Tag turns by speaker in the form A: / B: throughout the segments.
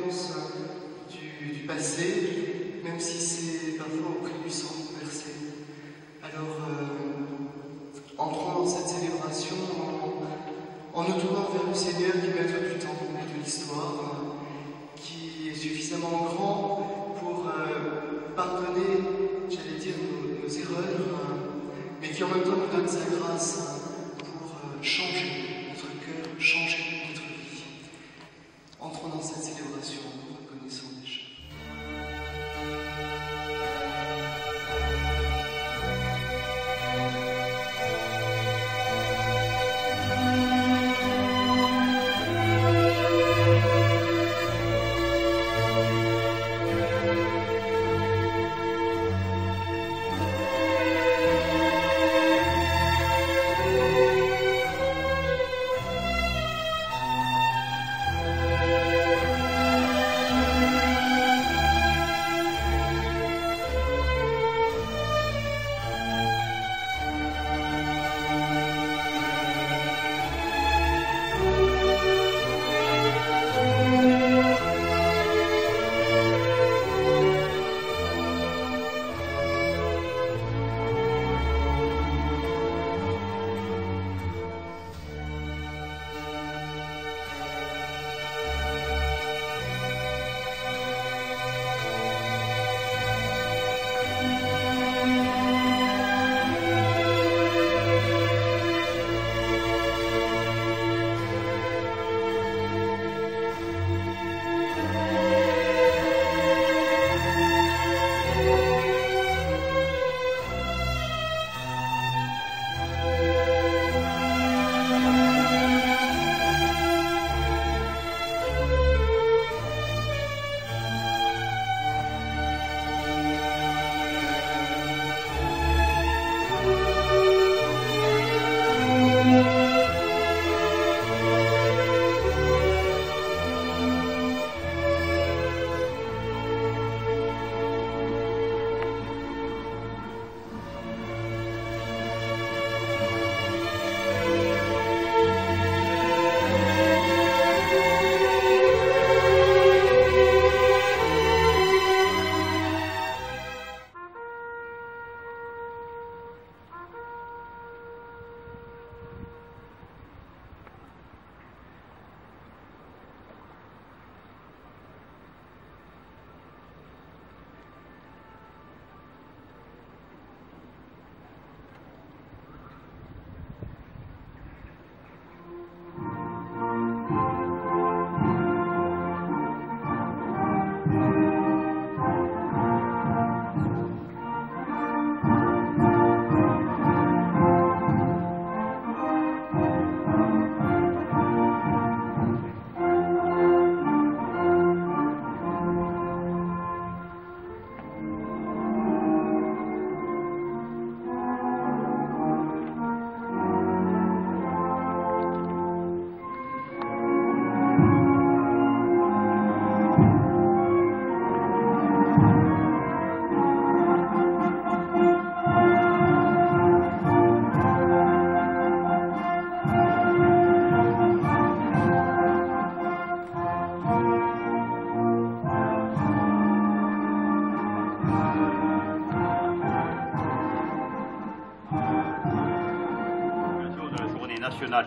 A: récompense du passé, même si c'est parfois au prix du sang versé. Alors, entrons dans cette célébration en nous tournant vers le Seigneur qui est maître du temps et de l'histoire, qui est suffisamment grand pour pardonner, j'allais dire, nos erreurs, mais qui en même temps nous donne sa grâce pour changer notre cœur, changer notre vie. Entrons dans cette célébration, reconnaissons déjà.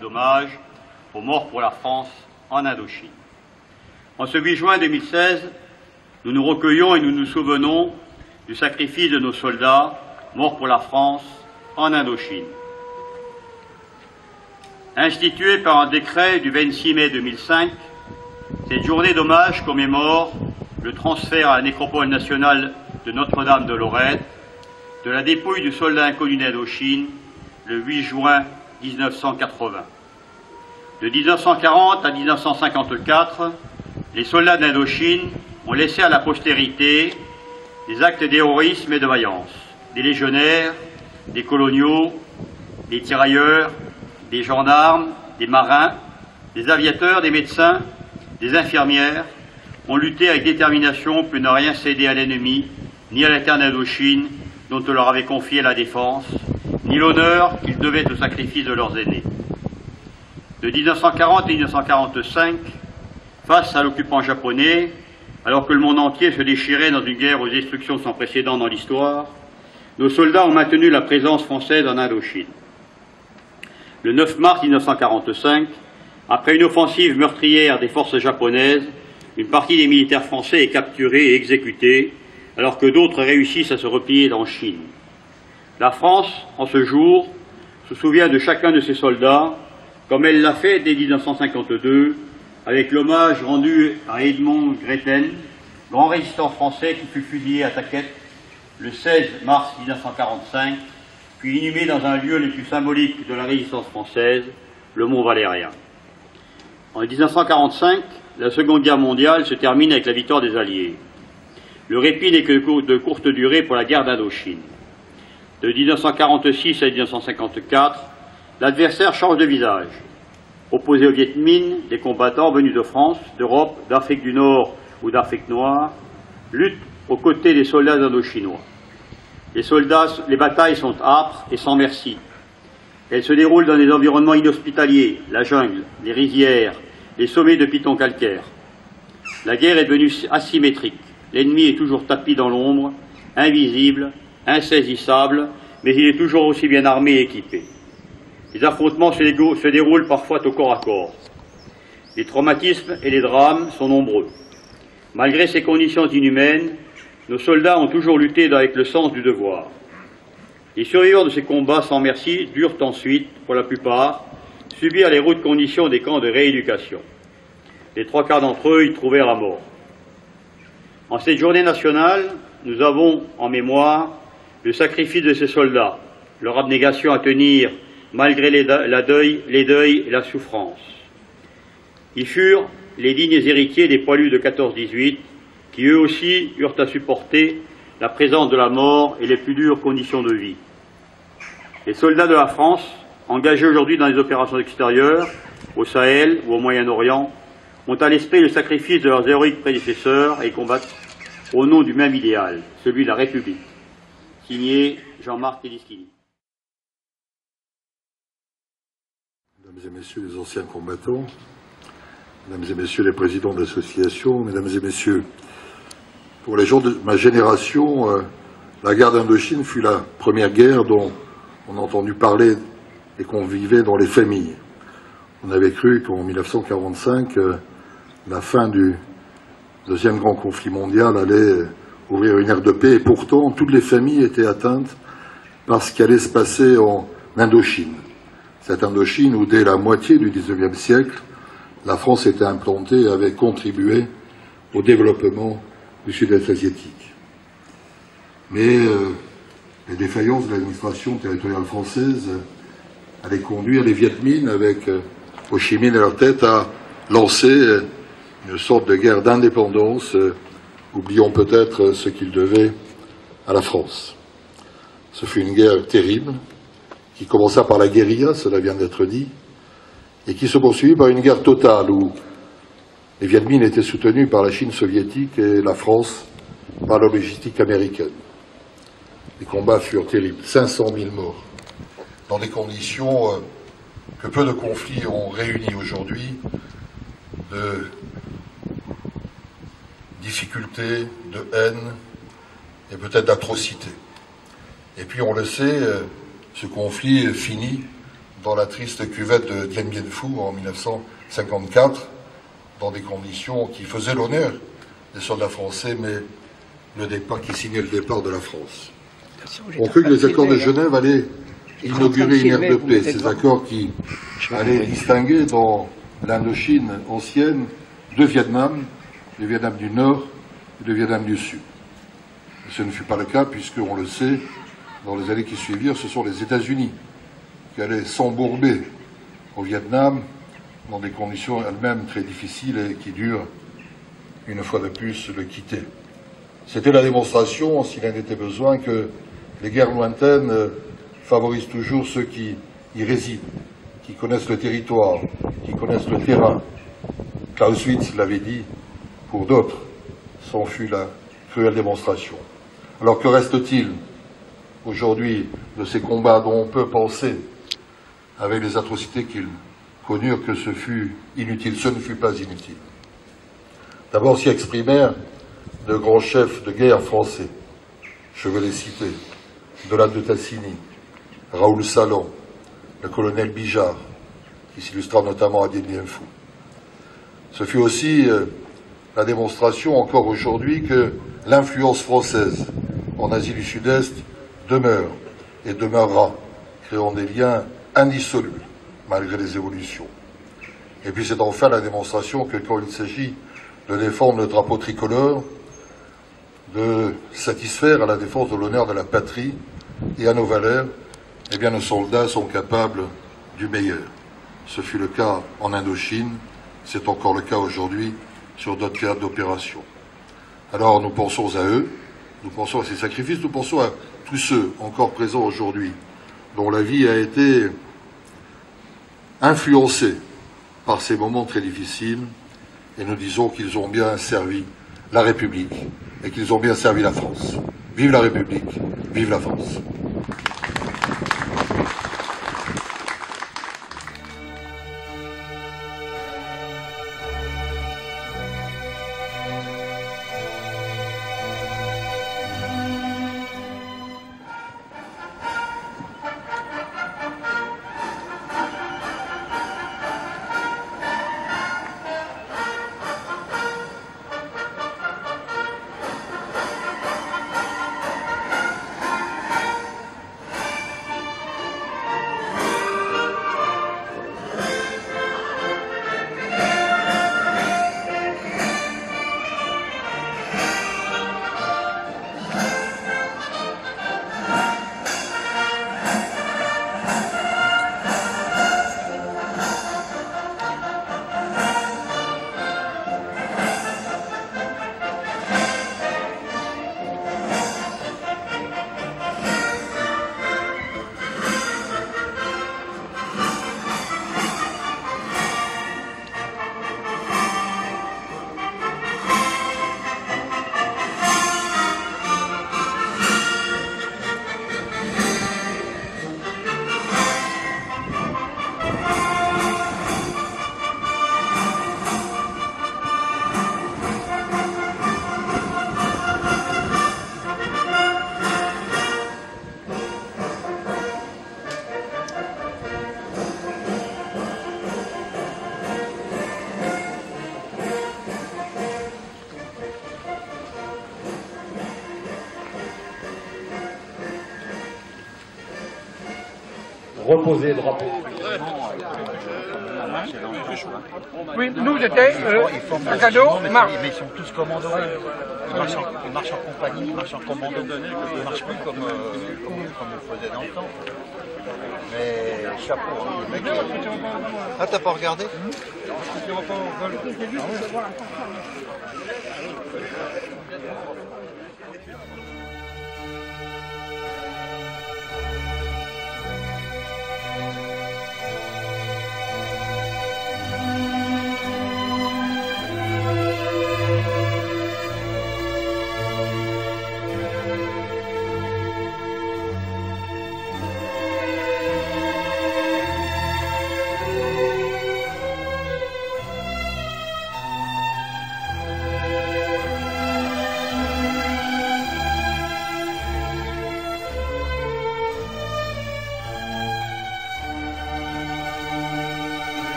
B: D'hommage aux morts pour la France en Indochine. En ce 8 juin 2016, nous nous recueillons et nous nous souvenons du sacrifice de nos soldats morts pour la France en Indochine. Instituée par un décret du 26 mai 2005, cette journée d'hommage commémore le transfert à la nécropole nationale de Notre-Dame de Lorette de la dépouille du soldat inconnu d'Indochine le 8 juin 1980. De 1940 à 1954, les soldats d'Indochine ont laissé à la postérité des actes d'héroïsme et de vaillance, des légionnaires, des coloniaux, des tirailleurs, des gendarmes, des marins, des aviateurs, des médecins, des infirmières ont lutté avec détermination pour ne rien céder à l'ennemi, ni à la terre d'Indochine dont on leur avait confié la défense, ni l'honneur qu'ils devaient au sacrifice de leurs aînés. De 1940 à 1945, face à l'occupant japonais, alors que le monde entier se déchirait dans une guerre aux destructions sans précédent dans l'histoire, nos soldats ont maintenu la présence française en Indochine. Le 9 mars 1945, après une offensive meurtrière des forces japonaises, une partie des militaires français est capturée et exécutée, alors que d'autres réussissent à se replier en Chine. La France, en ce jour, se souvient de chacun de ses soldats, comme elle l'a fait dès 1952, avec l'hommage rendu à Edmond Gretten, grand résistant français qui fut fusillé à Taquette le 16 mars 1945, puis inhumé dans un lieu le plus symbolique de la résistance française, le Mont Valérien. En 1945, la Seconde Guerre mondiale se termine avec la victoire des Alliés. Le répit n'est que de courte durée pour la guerre d'Indochine. De 1946 à 1954, l'adversaire change de visage. Opposé aux Viet Minh, des combattants venus de France, d'Europe, d'Afrique du Nord ou d'Afrique noire luttent aux côtés des soldats indochinois. Les batailles sont âpres et sans merci. Elles se déroulent dans des environnements inhospitaliers, la jungle, les rizières, les sommets de pitons calcaires. La guerre est devenue asymétrique. L'ennemi est toujours tapi dans l'ombre, invisible, insaisissable, mais il est toujours aussi bien armé et équipé. Les affrontements se déroulent parfois au corps à corps. Les traumatismes et les drames sont nombreux. Malgré ces conditions inhumaines, nos soldats ont toujours lutté avec le sens du devoir. Les survivants de ces combats sans merci durent ensuite, pour la plupart, subir les rudes conditions des camps de rééducation. Les 3/4 d'entre eux y trouvèrent la mort. En cette journée nationale, nous avons en mémoire le sacrifice de ces soldats, leur abnégation à tenir malgré les deuils et la souffrance. Ils furent les dignes héritiers des poilus de 14-18, qui eux aussi eurent à supporter la présence de la mort et les plus dures conditions de vie. Les soldats de la France, engagés aujourd'hui dans les opérations extérieures, au Sahel ou au Moyen-Orient, ont à l'esprit le sacrifice de leurs héroïques prédécesseurs et combattent au nom du même idéal, celui de la République. Signé Jean-Marc Téliskini.
C: Mesdames et messieurs les anciens combattants, mesdames et messieurs les présidents d'associations, mesdames et messieurs, pour les gens de ma génération, la guerre d'Indochine fut la première guerre dont on a entendu parler et qu'on vivait dans les familles. On avait cru qu'en 1945, la fin du deuxième grand conflit mondial allait ouvrir une ère de paix, et pourtant toutes les familles étaient atteintes par ce qui allait se passer en Indochine. Cette Indochine où, dès la moitié du XIXe siècle, la France était implantée et avait contribué au développement du Sud-Est asiatique. Mais les défaillances de l'administration territoriale française allaient conduire les Viet Minh, avec Ho Chi Minh à leur tête, à lancer une sorte de guerre d'indépendance, oublions peut-être ce qu'ils devaient à la France. Ce fut une guerre terrible, qui commença par la guérilla, cela vient d'être dit, et qui se poursuivit par une guerre totale où les Viet Minh étaient soutenus par la Chine soviétique et la France par la logistique américaine. Les combats furent terribles, 500 000 morts, dans des conditions que peu de conflits ont réunies aujourd'hui, de difficultés, de haine et peut-être d'atrocités. Et puis on le sait, ce conflit finit dans la triste cuvette de Dien Bien Phu en 1954, dans des conditions qui faisaient l'honneur des soldats français, mais qui signaient le départ de la France. On crut que les accords de Genève allaient inaugurer une ère de paix, ces accords qui allaient distinguer dans l'Indochine ancienne deux Vietnam, le Vietnam du Nord et le Vietnam du Sud. Et ce ne fut pas le cas, puisqu'on le sait, dans les années qui suivirent, ce sont les États-Unis qui allaient s'embourber au Vietnam dans des conditions elles-mêmes très difficiles et qui durent, une fois de plus, le quitter. C'était la démonstration, s'il en était besoin, que les guerres lointaines favorisent toujours ceux qui y résident, qui connaissent le territoire, qui connaissent le terrain. Clausewitz l'avait dit pour d'autres, c'en fut la cruelle démonstration. Alors que reste-t-il aujourd'hui de ces combats dont on peut penser, avec les atrocités qu'ils connurent, que ce fut inutile? Ce ne fut pas inutile. D'abord s'y exprimèrent de grands chefs de guerre français. Je veux les citer. Dolat de Tassigny, Raoul Salan, le colonel Bijard, qui s'illustra notamment à Dien Bien Phu. Ce fut aussi la démonstration encore aujourd'hui que l'influence française en Asie du Sud-Est demeure et demeurera, créant des liens indissolubles malgré les évolutions. Et puis c'est enfin la démonstration que quand il s'agit de défendre le drapeau tricolore, de satisfaire à la défense de l'honneur de la patrie et à nos valeurs, eh bien nos soldats sont capables du meilleur. Ce fut le cas en Indochine, c'est encore le cas aujourd'hui sur d'autres théâtres d'opération. Alors nous pensons à eux, nous pensons à ces sacrifices, nous pensons à tous ceux encore présents aujourd'hui, dont la vie a été influencée par ces moments très difficiles, et nous disons qu'ils ont bien servi la République et qu'ils ont bien servi la France. Vive la République, vive la France.
D: Reposer le drapeau.
E: Oui, nous c'était un cadeau, marche.
D: Mais ils sont tous commandos. Ils marchent en compagnie, ils marchent en commando. Ils ne marchent plus comme on faisait dans le temps. Mais chapeau. Ah, t'as pas regardé?